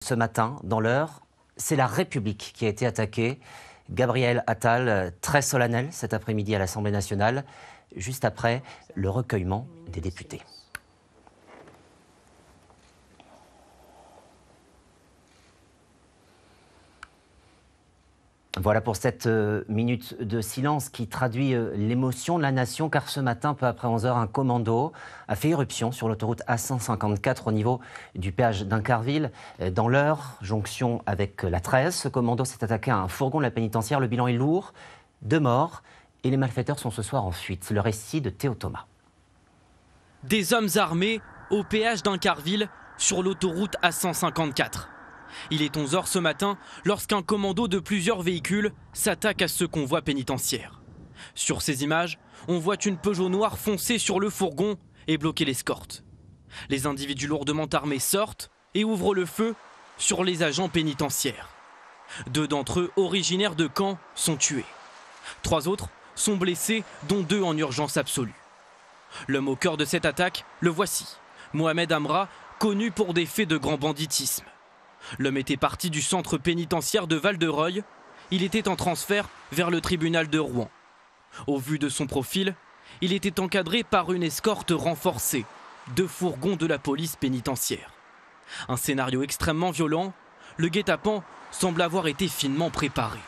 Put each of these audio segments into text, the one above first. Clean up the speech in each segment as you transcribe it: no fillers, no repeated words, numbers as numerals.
Ce matin, dans l'heure, c'est la République qui a été attaquée. Gabriel Attal, très solennel cet après-midi à l'Assemblée nationale, juste après le recueillement des députés. Voilà pour cette minute de silence qui traduit l'émotion de la nation, car ce matin, peu après 11 h, un commando a fait irruption sur l'autoroute A154 au niveau du péage d'Incarville. Dans l'heure, jonction avec la 13, ce commando s'est attaqué à un fourgon de la pénitentiaire. Le bilan est lourd, 2 morts, et les malfaiteurs sont ce soir en fuite. Le récit de Théo Thomas. Des hommes armés au péage d'Incarville sur l'autoroute A154. Il est 11 h ce matin lorsqu'un commando de plusieurs véhicules s'attaque à ce convoi pénitentiaire. Sur ces images, on voit une Peugeot noire foncer sur le fourgon et bloquer l'escorte. Les individus lourdement armés sortent et ouvrent le feu sur les agents pénitentiaires. 2 d'entre eux, originaires de Caen, sont tués. 3 autres sont blessés, dont 2 en urgence absolue. L'homme au cœur de cette attaque, le voici, Mohamed Amra, connu pour des faits de grand banditisme. L'homme était parti du centre pénitentiaire de Val-de-Reuil. Il était en transfert vers le tribunal de Rouen. Au vu de son profil, il était encadré par une escorte renforcée, 2 fourgons de la police pénitentiaire. Un scénario extrêmement violent, le guet-apens semble avoir été finement préparé.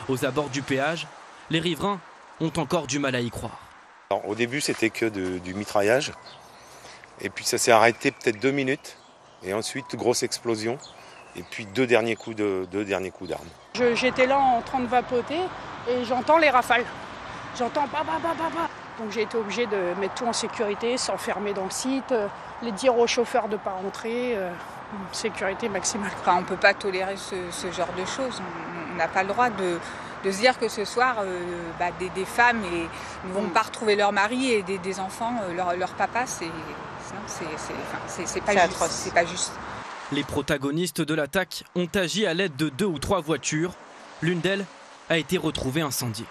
Aux abords du péage, les riverains ont encore du mal à y croire. Alors, au début, c'était que du mitraillage. Et puis ça s'est arrêté peut-être 2 minutes. Et ensuite, grosse explosion. Et puis 2 derniers coups d'arme. J'étais là en train de vapoter et j'entends les rafales. J'entends bah. Donc j'ai été obligée de mettre tout en sécurité, s'enfermer dans le site, les dire aux chauffeurs de ne pas rentrer. Sécurité maximale. Enfin, on ne peut pas tolérer ce genre de choses. On n'a pas le droit de se dire que ce soir, des femmes ne vont pas retrouver leur mari et des enfants, leur papa, c'est pas juste. Les protagonistes de l'attaque ont agi à l'aide de 2 ou 3 voitures. L'une d'elles a été retrouvée incendiée.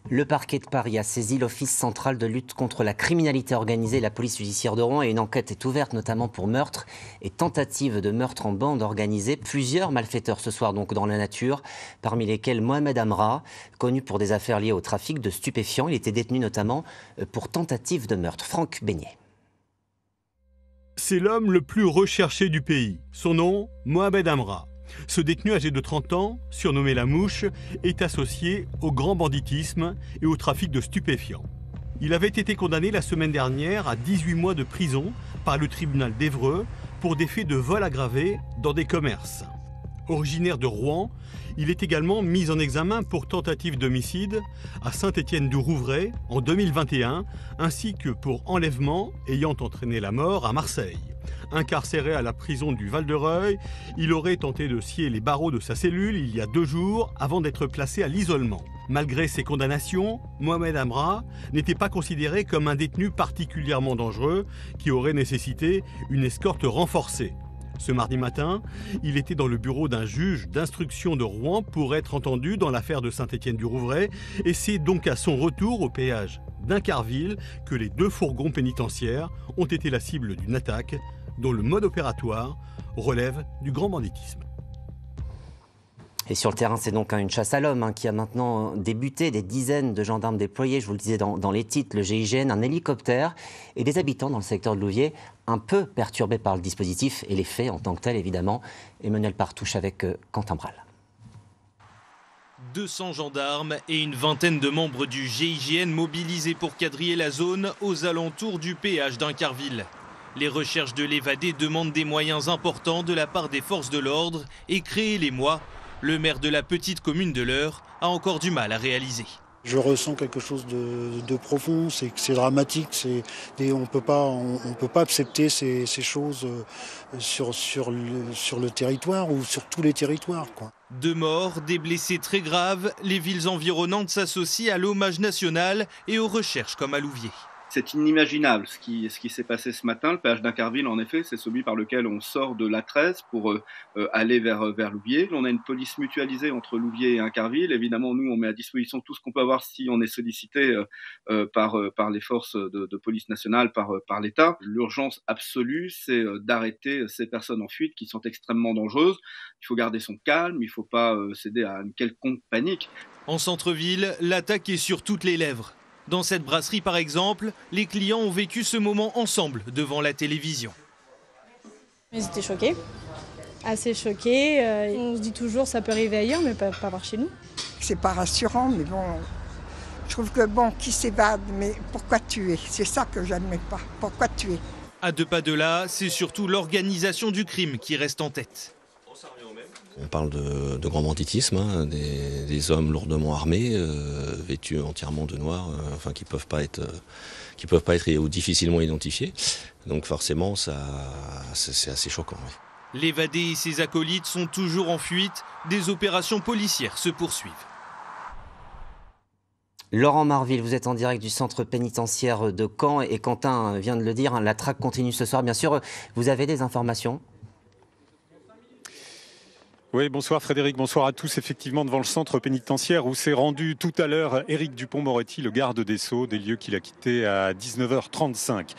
Le parquet de Paris a saisi l'Office central de lutte contre la criminalité organisée, la police judiciaire de Rouen, et une enquête est ouverte notamment pour meurtre et tentative de meurtre en bande organisée. Plusieurs malfaiteurs ce soir donc dans la nature, parmi lesquels Mohamed Amra, connu pour des affaires liées au trafic de stupéfiants. Il était détenu notamment pour tentative de meurtre. Franck Beignet. C'est l'homme le plus recherché du pays. Son nom, Mohamed Amra. Ce détenu âgé de 30 ans, surnommé la Mouche, est associé au grand banditisme et au trafic de stupéfiants. Il avait été condamné la semaine dernière à 18 mois de prison par le tribunal d'Évreux pour des faits de vol aggravé dans des commerces. Originaire de Rouen, il est également mis en examen pour tentative d'homicide à Saint-Étienne-du-Rouvray en 2021, ainsi que pour enlèvement ayant entraîné la mort à Marseille. Incarcéré à la prison du Val-de-Reuil, il aurait tenté de scier les barreaux de sa cellule il y a 2 jours avant d'être placé à l'isolement. Malgré ses condamnations, Mohamed Amra n'était pas considéré comme un détenu particulièrement dangereux qui aurait nécessité une escorte renforcée. Ce mardi matin, il était dans le bureau d'un juge d'instruction de Rouen pour être entendu dans l'affaire de Saint-Étienne-du-Rouvray, et c'est donc à son retour au péage d'Incarville que les 2 fourgons pénitentiaires ont été la cible d'une attaque dont le mode opératoire relève du grand banditisme. Et sur le terrain, c'est donc une chasse à l'homme qui a maintenant débuté. Des dizaines de gendarmes déployés, je vous le disais dans les titres, le GIGN, un hélicoptère et des habitants dans le secteur de Louviers, un peu perturbés par le dispositif et les faits en tant que tels, évidemment. Emmanuel Partouche avec Quentin Bral. 200 gendarmes et une vingtaine de membres du GIGN mobilisés pour quadriller la zone aux alentours du péage d'Incarville. Les recherches de l'évadé demandent des moyens importants de la part des forces de l'ordre et créer les mois. Le maire de la petite commune de l'Eure a encore du mal à réaliser. Je ressens quelque chose de profond, c'est que c'est dramatique, on ne peut pas accepter ces choses sur le territoire ou sur tous les territoires, quoi. 2 morts, des blessés très graves, les villes environnantes s'associent à l'hommage national et aux recherches comme à Louviers. C'est inimaginable ce qui s'est passé ce matin. Le péage d'Incarville, en effet, c'est celui par lequel on sort de l'A13 pour aller vers Louviers. On a une police mutualisée entre Louviers et Incarville. Évidemment, nous, on met à disposition tout ce qu'on peut avoir si on est sollicité par les forces de police nationale, par l'État. L'urgence absolue, c'est d'arrêter ces personnes en fuite qui sont extrêmement dangereuses. Il faut garder son calme, il ne faut pas céder à une quelconque panique. En centre-ville, l'attaque est sur toutes les lèvres. Dans cette brasserie, par exemple, les clients ont vécu ce moment ensemble devant la télévision. Ils étaient choqués, assez choqués. On se dit toujours ça peut arriver ailleurs, mais pas par chez nous. C'est pas rassurant, mais bon, je trouve que bon, qui s'évade, mais pourquoi tuer? C'est ça que j'admets pas. Pourquoi tuer? À 2 pas de là, c'est surtout l'organisation du crime qui reste en tête. On parle de grand banditisme, hein, des hommes lourdement armés, vêtus entièrement de noir, enfin qui peuvent pas être ou difficilement identifiés. Donc forcément, c'est assez choquant. Oui. L'évadé et ses acolytes sont toujours en fuite. Des opérations policières se poursuivent. Laurent Marville, vous êtes en direct du centre pénitentiaire de Caen et Quentin vient de le dire, hein, la traque continue ce soir. Bien sûr, vous avez des informations ? Oui, bonsoir Frédéric, bonsoir à tous. Effectivement, devant le centre pénitentiaire où s'est rendu tout à l'heure Éric Dupond-Moretti, le garde des Sceaux, des lieux qu'il a quittés à 19h35.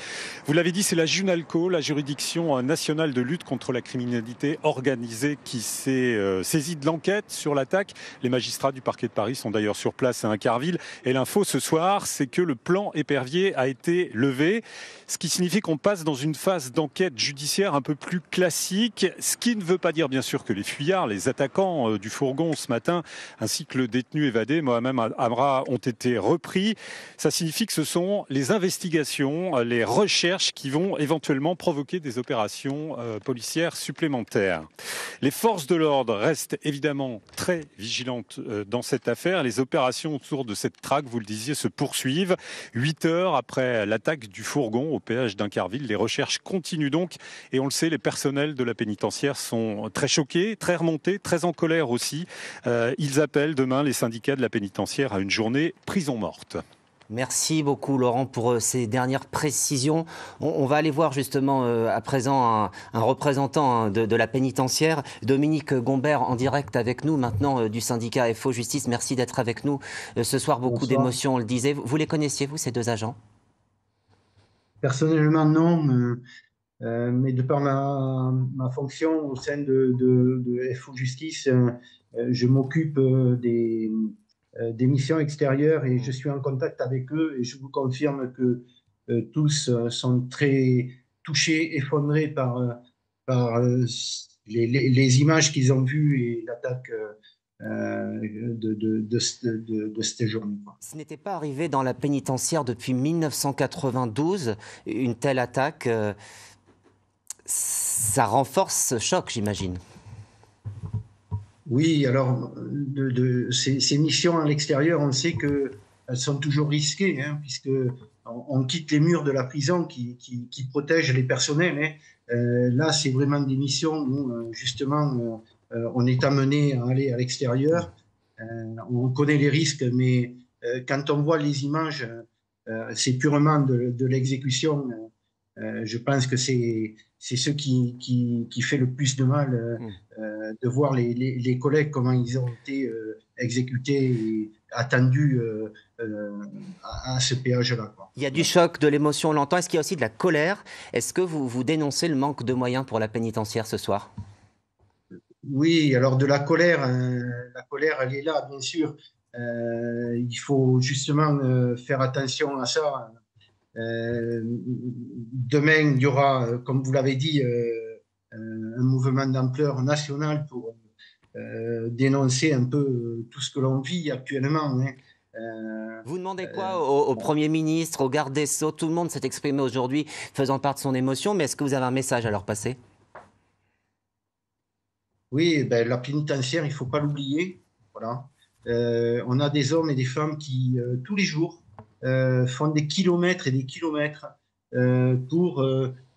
Vous l'avez dit, c'est la JUNALCO, la juridiction nationale de lutte contre la criminalité organisée, qui s'est saisie de l'enquête sur l'attaque. Les magistrats du parquet de Paris sont d'ailleurs sur place à Incarville. Et l'info ce soir, c'est que le plan épervier a été levé, ce qui signifie qu'on passe dans une phase d'enquête judiciaire un peu plus classique, ce qui ne veut pas dire bien sûr que les fuyards, les attaquants du fourgon ce matin, ainsi que le détenu évadé, Mohamed Amra, ont été repris. Ça signifie que ce sont les investigations, les recherches qui vont éventuellement provoquer des opérations policières supplémentaires. Les forces de l'ordre restent évidemment très vigilantes dans cette affaire. Les opérations autour de cette traque, vous le disiez, se poursuivent. 8 heures après l'attaque du fourgon au péage d'Incarville, les recherches continuent donc. Et on le sait, les personnels de la pénitentiaire sont très choqués, très remontés, très en colère aussi. Ils appellent demain les syndicats de la pénitentiaire à une journée prison morte. Merci beaucoup Laurent pour ces dernières précisions. On va aller voir justement à présent un représentant de la pénitentiaire, Dominique Gombert, en direct avec nous maintenant du syndicat FO Justice. Merci d'être avec nous ce soir. Beaucoup d'émotions, on le disait. Vous les connaissiez, vous, ces deux agents ? Personnellement, non. Mais de par ma fonction au sein de FO Justice, je m'occupe des missions extérieures et je suis en contact avec eux et je vous confirme que tous sont très touchés, effondrés par les images qu'ils ont vues et l'attaque de cette journée. Ce n'était pas arrivé dans la pénitentiaire depuis 1992, une telle attaque. Ça renforce ce choc, j'imagine. Oui, alors, ces missions à l'extérieur, on sait qu'elles sont toujours risquées, hein, puisqu'on quitte les murs de la prison qui protègent les personnels. Hein. Là, c'est vraiment des missions où, justement, on est amené à aller à l'extérieur. On connaît les risques, mais quand on voit les images, c'est purement de l'exécution. Je pense que c'est ce qui fait le plus de mal, de voir les collègues, comment ils ont été exécutés et attendus à ce péage-là. Il y a du choc, de l'émotion, on l'entend. Est-ce qu'il y a aussi de la colère ? Est-ce que vous dénoncez le manque de moyens pour la pénitentiaire ce soir ? Oui, alors de la colère, elle est là, bien sûr. Il faut justement faire attention à ça. Demain, il y aura, comme vous l'avez dit, un mouvement d'ampleur nationale pour dénoncer un peu tout ce que l'on vit actuellement. Hein. Vous demandez quoi au Premier ministre, au garde des Sceaux ? Tout le monde s'est exprimé aujourd'hui faisant part de son émotion, mais est-ce que vous avez un message à leur passer ? Oui, ben, la pénitentiaire, il ne faut pas l'oublier. Voilà. On a des hommes et des femmes qui, tous les jours, font des kilomètres et des kilomètres pour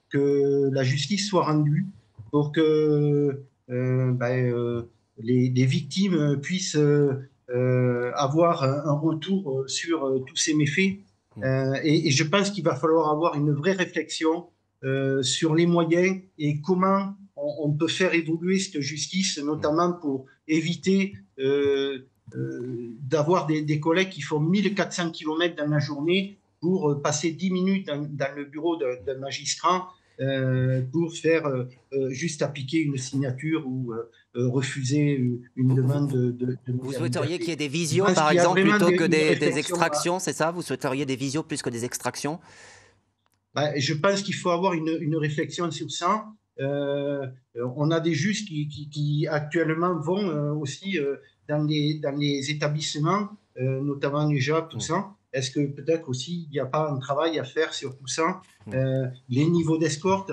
que la justice soit rendue, pour que les victimes puissent avoir un retour sur tous ces méfaits. Et je pense qu'il va falloir avoir une vraie réflexion sur les moyens et comment on peut faire évoluer cette justice, notamment pour éviter d'avoir des collègues qui font 1400 km dans la journée pour passer 10 minutes dans le bureau d'un magistrat pour faire juste appliquer une signature ou refuser une demande de Vous souhaiteriez qu'il y ait des visios, par exemple, plutôt que des extractions, c'est ça? Vous souhaiteriez des visios plus que des extractions? Je pense qu'il faut avoir une réflexion sur ça. On a des juges qui actuellement vont aussi dans les établissements, notamment les JAP, tout ça. Est-ce que peut-être aussi il n'y a pas un travail à faire sur tout ça? Les niveaux d'escorte,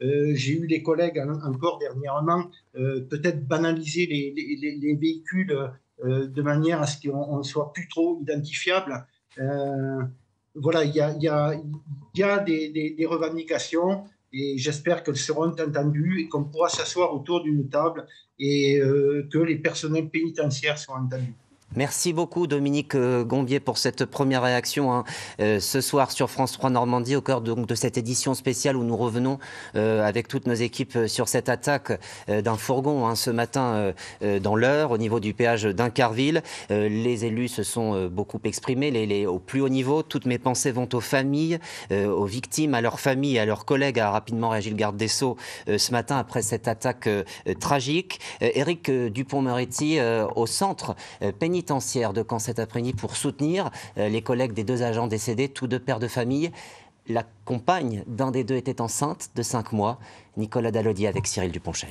j'ai eu des collègues encore dernièrement, peut-être banaliser les véhicules de manière à ce qu'on ne soit plus trop identifiable. Voilà, il y a des revendications et j'espère qu'elles seront entendues et qu'on pourra s'asseoir autour d'une table et que les personnels pénitentiaires soient entendus. Merci beaucoup Dominique Gombier pour cette première réaction ce soir sur France 3 Normandie au cœur de cette édition spéciale où nous revenons avec toutes nos équipes sur cette attaque d'un fourgon ce matin dans l'Eure au niveau du péage d'Incarville. Les élus se sont beaucoup exprimés au plus haut niveau. Toutes mes pensées vont aux familles, aux victimes, à leurs familles, à leurs collègues, a rapidement réagi le garde des Sceaux ce matin après cette attaque tragique. Éric Dupond-Moretti au centre pénitentiaire de Caen cet après-midi pour soutenir les collègues des deux agents décédés, tous deux pères de famille. La compagne d'un des deux était enceinte de 5 mois. Nicolas Dalodier avec Cyril Duponchel.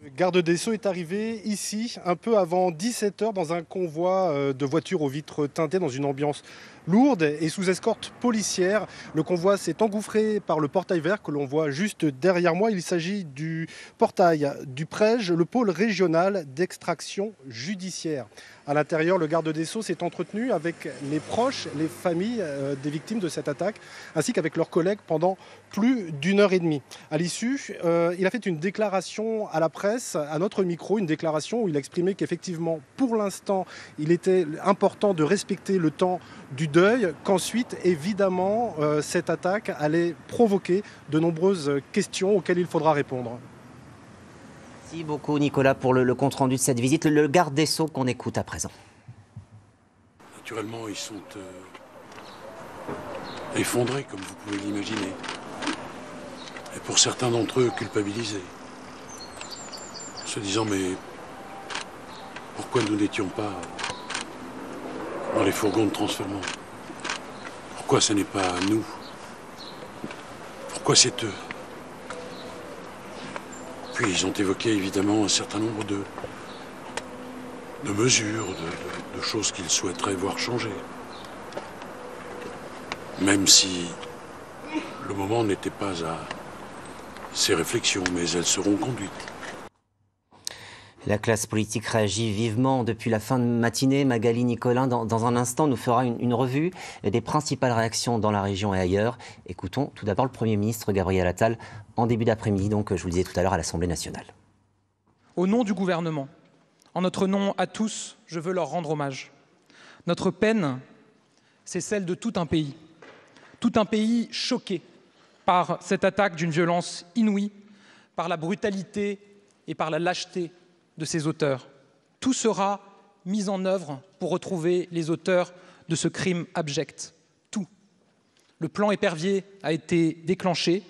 Le garde des Sceaux est arrivé ici un peu avant 17h dans un convoi de voitures aux vitres teintées dans une ambiance lourde et sous escorte policière. Le convoi s'est engouffré par le portail vert que l'on voit juste derrière moi. Il s'agit du portail du PREJ, le pôle régional d'extraction judiciaire. À l'intérieur, le garde des Sceaux s'est entretenu avec les proches, les familles des victimes de cette attaque, ainsi qu'avec leurs collègues pendant plus d'1h30. À l'issue, il a fait une déclaration à la presse, à notre micro, une déclaration où il a exprimé qu'effectivement, pour l'instant, il était important de respecter le temps du deuil, qu'ensuite, évidemment, cette attaque allait provoquer de nombreuses questions auxquelles il faudra répondre. Merci beaucoup Nicolas pour le compte-rendu de cette visite. Le garde des Sceaux qu'on écoute à présent. Naturellement, ils sont effondrés, comme vous pouvez l'imaginer. Et pour certains d'entre eux, culpabilisés. Se disant, mais pourquoi nous n'étions pas dans les fourgons de transfèrement? Pourquoi ce n'est pas nous? Pourquoi c'est eux? Puis ils ont évoqué évidemment un certain nombre de mesures, de choses qu'ils souhaiteraient voir changer. Même si le moment n'était pas à ces réflexions, mais elles seront conduites. La classe politique réagit vivement depuis la fin de matinée. Magali Nicolin, dans un instant, nous fera une revue des principales réactions dans la région et ailleurs. Écoutons tout d'abord le Premier ministre Gabriel Attal en début d'après-midi, donc je vous le disais tout à l'heure à l'Assemblée nationale. Au nom du gouvernement, en notre nom à tous, je veux leur rendre hommage. Notre peine, c'est celle de tout un pays choqué par cette attaque d'une violence inouïe, par la brutalité et par la lâcheté de ses auteurs. Tout sera mis en œuvre pour retrouver les auteurs de ce crime abject. Tout. Le plan épervier a été déclenché.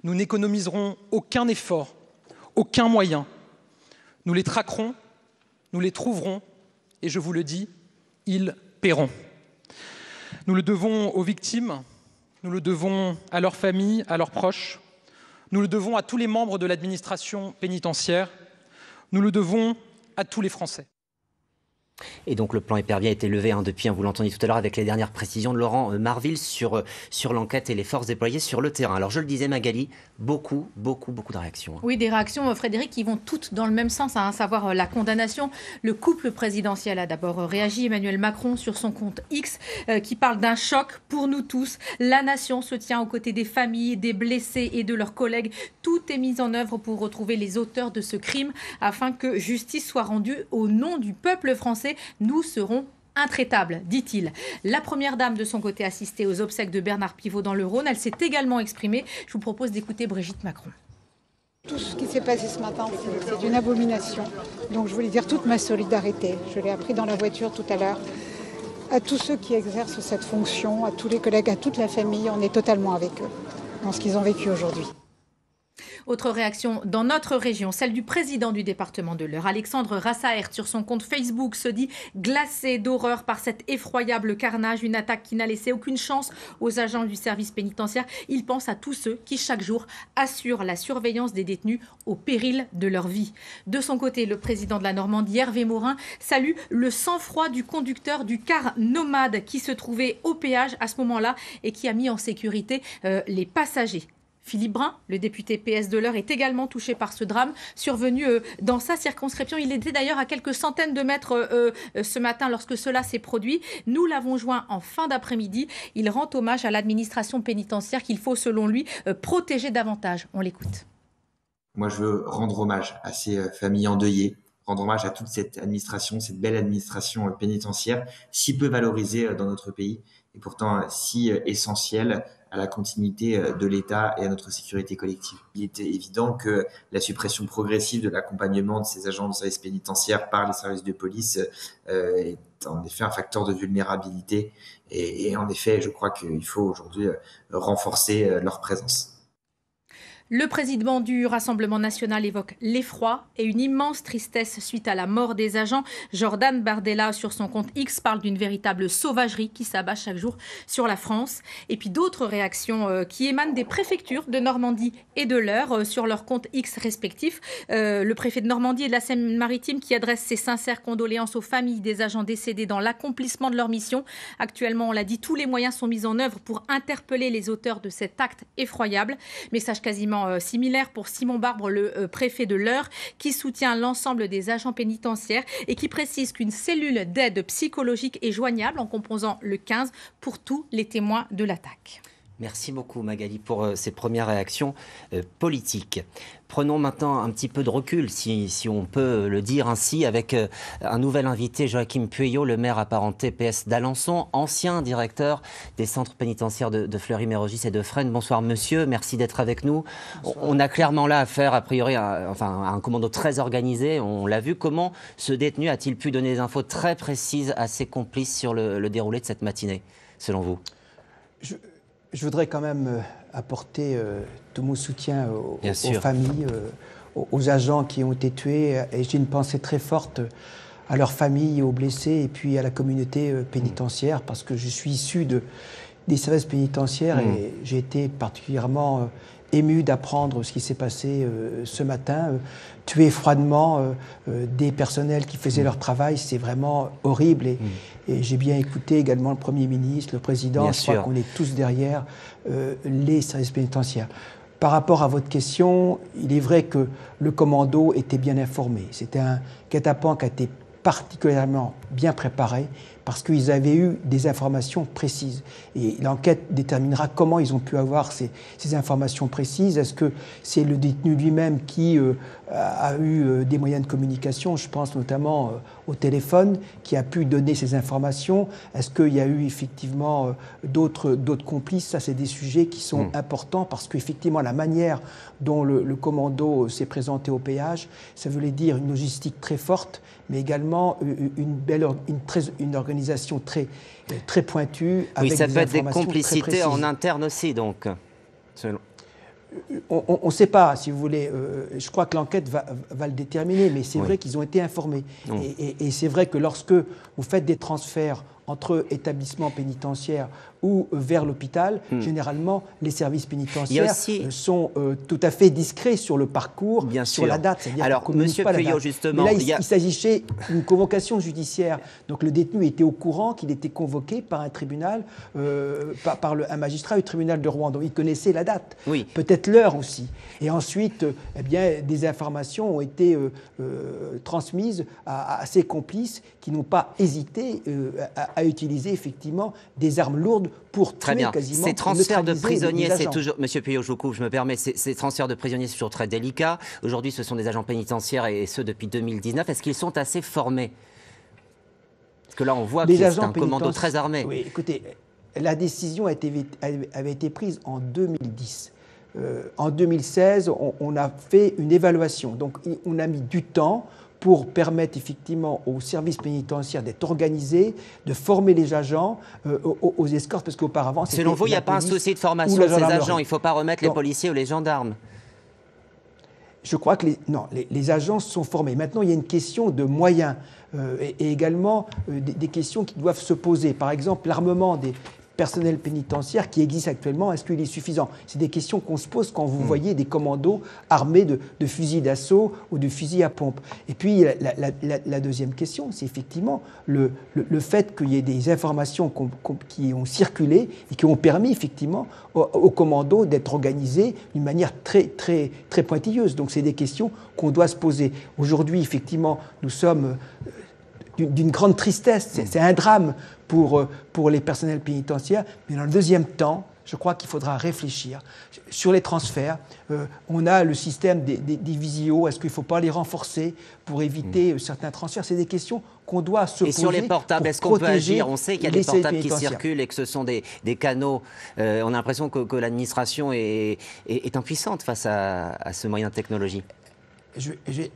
Nous n'économiserons aucun effort, aucun moyen. Nous les traquerons, nous les trouverons, et je vous le dis, ils paieront. Nous le devons aux victimes, nous le devons à leurs familles, à leurs proches, nous le devons à tous les membres de l'administration pénitentiaire, nous le devons à tous les Français. Et donc le plan épervier a été levé depuis, vous l'entendiez tout à l'heure, avec les dernières précisions de Laurent Marville sur l'enquête et les forces déployées sur le terrain. Alors je le disais Magali, beaucoup de réactions. Oui, des réactions, Frédéric, qui vont toutes dans le même sens, à savoir la condamnation. Le couple présidentiel a d'abord réagi, Emmanuel Macron sur son compte X, qui parle d'un choc pour nous tous. La nation se tient aux côtés des familles, des blessés et de leurs collègues. Tout est mis en œuvre pour retrouver les auteurs de ce crime, afin que justice soit rendue au nom du peuple français Français, nous serons intraitable, dit-il. La première dame, de son côté, assistée aux obsèques de Bernard Pivot dans le Rhône. Elle s'est également exprimée. Je vous propose d'écouter Brigitte Macron. Tout ce qui s'est passé ce matin, c'est une abomination. Donc je voulais dire toute ma solidarité. Je l'ai appris dans la voiture tout à l'heure. À tous ceux qui exercent cette fonction, à tous les collègues, à toute la famille, on est totalement avec eux dans ce qu'ils ont vécu aujourd'hui. Autre réaction dans notre région, celle du président du département de l'Eure, Alexandre Rassaert, sur son compte Facebook, se dit glacé d'horreur par cet effroyable carnage, une attaque qui n'a laissé aucune chance aux agents du service pénitentiaire. Il pense à tous ceux qui, chaque jour, assurent la surveillance des détenus au péril de leur vie. De son côté, le président de la Normandie, Hervé Morin, salue le sang-froid du conducteur du car Nomade qui se trouvait au péage à ce moment-là et qui a mis en sécurité les passagers. Philippe Brun, le député PS de l'Eure, est également touché par ce drame survenu dans sa circonscription. Il était d'ailleurs à quelques centaines de mètres ce matin lorsque cela s'est produit. Nous l'avons joint en fin d'après-midi. Il rend hommage à l'administration pénitentiaire qu'il faut, selon lui, protéger davantage. On l'écoute. Moi, je veux rendre hommage à ces familles endeuillées, rendre hommage à toute cette administration, cette belle administration pénitentiaire, si peu valorisée dans notre pays et pourtant si essentielle à la continuité de l'État et à notre sécurité collective. Il était évident que la suppression progressive de l'accompagnement de ces agents de service pénitentiaire par les services de police est en effet un facteur de vulnérabilité et en effet, je crois qu'il faut aujourd'hui renforcer leur présence. Le président du Rassemblement national évoque l'effroi et une immense tristesse suite à la mort des agents. Jordan Bardella, sur son compte X, parle d'une véritable sauvagerie qui s'abat chaque jour sur la France. Et puis d'autres réactions qui émanent des préfectures de Normandie et de l'Eure sur leurs comptes X respectifs. Le préfet de Normandie et de la Seine-Maritime qui adresse ses sincères condoléances aux familles des agents décédés dans l'accomplissement de leur mission. Actuellement, on l'a dit, tous les moyens sont mis en œuvre pour interpeller les auteurs de cet acte effroyable. Message quasiment similaire pour Simon Barbre, le préfet de l'Eure, qui soutient l'ensemble des agents pénitentiaires et qui précise qu'une cellule d'aide psychologique est joignable en composant le 15 pour tous les témoins de l'attaque. Merci beaucoup Magali pour ces premières réactions politiques. Prenons maintenant un petit peu de recul, si on peut le dire ainsi, avec un nouvel invité, Joachim Pueyo, le maire apparenté PS d'Alençon, ancien directeur des centres pénitentiaires de Fleury-Mérogis et de Fresnes. Bonsoir monsieur, merci d'être avec nous. Bonsoir. On a clairement là affaire, a priori, à un commando très organisé, on l'a vu. Comment ce détenu a-t-il pu donner des infos très précises à ses complices sur le déroulé de cette matinée, selon vous ? Je voudrais quand même apporter tout mon soutien aux familles, aux agents qui ont été tués. Et j'ai une pensée très forte à leurs familles, aux blessés et puis à la communauté pénitentiaire parce que je suis issu des services pénitentiaires et j'ai été particulièrement ému d'apprendre ce qui s'est passé ce matin. Tuer froidement des personnels qui faisaient leur travail, c'est vraiment horrible. Et j'ai bien écouté également le Premier ministre, le Président. Je crois qu'on est tous derrière les services pénitentiaires. Par rapport à votre question, il est vrai que le commando était bien informé. C'était un guet-apens qui a été particulièrement bien préparé parce qu'ils avaient eu des informations précises. Et l'enquête déterminera comment ils ont pu avoir ces informations précises. Est-ce que c'est le détenu lui-même qui a eu des moyens de communication, je pense notamment au téléphone, qui a pu donner ces informations? Est-ce qu'il y a eu effectivement d'autres complices? Ça, c'est des sujets qui sont importants parce qu'effectivement, la manière dont le commando s'est présenté au péage, ça voulait dire une logistique très forte, mais également une organisation très pointue. Oui, ça peut être des complicités en interne aussi, donc. On ne sait pas, si vous voulez. Je crois que l'enquête va le déterminer, mais c'est vrai qu'ils ont été informés. Et c'est vrai que lorsque vous faites des transferts entre établissements pénitentiaires ou vers l'hôpital, généralement, les services pénitentiaires sont tout à fait discrets sur le parcours, sur la date. Alors, Monsieur Pueyo, justement... Mais là, il s'agissait d'une convocation judiciaire. Donc, le détenu était au courant qu'il était convoqué par un tribunal, par un magistrat du tribunal de Rouen. Donc, il connaissait la date. Oui. Peut-être l'heure aussi. Et ensuite, eh bien, des informations ont été transmises à ses complices qui n'ont pas hésité à utiliser effectivement des armes lourdes pour tuer quasiment. Ces transferts de prisonniers, c'est toujours, Monsieur Pueyo, je me permets, ces transferts de prisonniers, c'est toujours très délicat. Aujourd'hui, ce sont des agents pénitentiaires et ceux depuis 2019. Est-ce qu'ils sont assez formés ? Parce que là, on voit que c'est un commando très armé. Oui, écoutez, la décision avait été prise en 2010. En 2016, on a fait une évaluation. Donc, on a mis du temps pour permettre effectivement aux services pénitentiaires d'être organisés, de former les agents aux escortes, parce qu'auparavant... Selon vous, il n'y a pas un souci de formation de ces agents? Il ne faut pas remettre les policiers ou les gendarmes? Je crois que les agents sont formés. Maintenant, il y a une question de moyens et également des questions qui doivent se poser. Par exemple, l'armement des personnels pénitentiaires qui existe actuellement, est-ce qu'il est suffisant? C'est des questions qu'on se pose quand vous voyez des commandos armés de fusils d'assaut ou de fusils à pompe. Et puis, la deuxième question, c'est effectivement le fait qu'il y ait des informations qui ont circulé et qui ont permis effectivement aux commandos d'être organisés d'une manière très pointilleuse. Donc, c'est des questions qu'on doit se poser. Aujourd'hui, effectivement, nous sommes d'une grande tristesse. C'est un drame pour les personnels pénitentiaires. Mais dans le deuxième temps, je crois qu'il faudra réfléchir sur les transferts. On a le système des visios. Est-ce qu'il ne faut pas les renforcer pour éviter certains transferts? C'est des questions qu'on doit se poser. Et sur les portables, est-ce qu'on peut agir? On sait qu'il y a des portables qui circulent et que ce sont des canaux. On a l'impression que l'administration est impuissante face à ce moyen de technologie.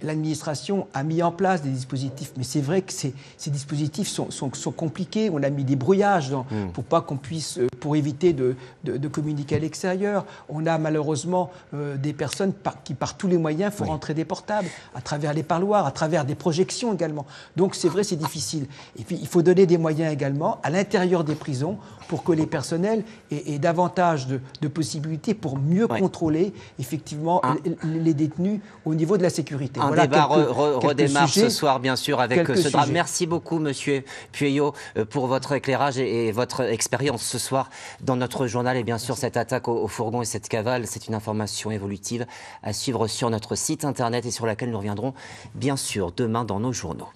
L'administration a mis en place des dispositifs, mais c'est vrai que ces dispositifs sont compliqués. On a mis des brouillages pour pas qu'on puisse, pour éviter de communiquer à l'extérieur. On a malheureusement des personnes qui, par tous les moyens, font rentrer des portables à travers les parloirs, à travers des projections également. Donc c'est vrai, c'est difficile. Et puis il faut donner des moyens également à l'intérieur des prisons pour que les personnels aient davantage de possibilités pour mieux contrôler effectivement les détenus au niveau de la sécurité. Un débat redémarre ce soir, bien sûr, avec ce drame. Merci beaucoup, Monsieur Pueyo, pour votre éclairage et votre expérience ce soir dans notre journal. Et bien sûr, cette attaque au fourgon et cette cavale, c'est une information évolutive à suivre sur notre site internet et sur laquelle nous reviendrons, bien sûr, demain dans nos journaux.